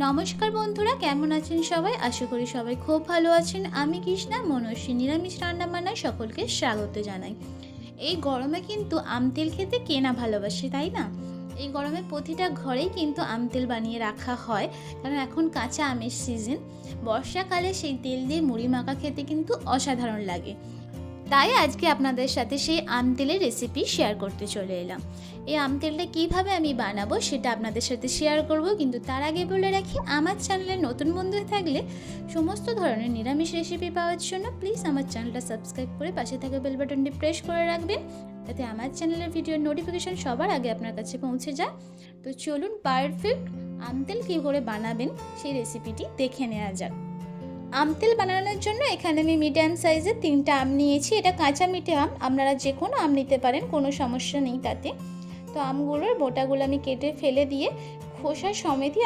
নমস্কার বন্ধুরা, কেমন আছেন সবাই? আশা করি সবাই খুব ভালো আছেন। আমি কৃষ্ণা মনস্বী নিরামিষ রান্নাবান্নায় সকলকে স্বাগত জানাই। এই গরমে কিন্তু আম তেল খেতে কে না ভালোবাসে, তাই না? এই গরমে প্রতিটা ঘরেই কিন্তু আম তেল বানিয়ে রাখা হয়, কারণ এখন কাঁচা আমের সিজন। বর্ষাকালে সেই তেল দিয়ে মুড়ি মাখা খেতে কিন্তু অসাধারণ লাগে। তাই আজকে আপনাদের সাথে সেই আম তেলের রেসিপি শেয়ার করতে চলে এলাম। এই আম তেলটা কীভাবে আমি বানাবো সেটা আপনাদের সাথে শেয়ার করব, কিন্তু তার আগে বলে রাখি, আমার চ্যানেলে নতুন বন্ধু থাকলে সমস্ত ধরনের নিরামিষ রেসিপি পাওয়ার জন্য প্লিজ আমার চ্যানেলটা সাবস্ক্রাইব করে পাশে থাকা বেল বাটনটি প্রেস করে রাখবেন, যাতে আমার চ্যানেলের ভিডিওর নোটিফিকেশান সবার আগে আপনার কাছে পৌঁছে যায়। তো চলুন পারফেক্ট আম তেল কী করে বানাবেন সেই রেসিপিটি দেখে নেওয়া যাক। আম তেল বানানোর জন্য এখানে আমি মিডিয়াম সাইজের 3টা আম নিয়েছি। এটা কাঁচা মিঠে আম, আপনারা যে কোনো আম নিতে পারেন, কোনো সমস্যা নেই তাতে। তো আমগুলোর বোটাগুলো আমি কেটে ফেলে দিয়ে খোসা সমেতই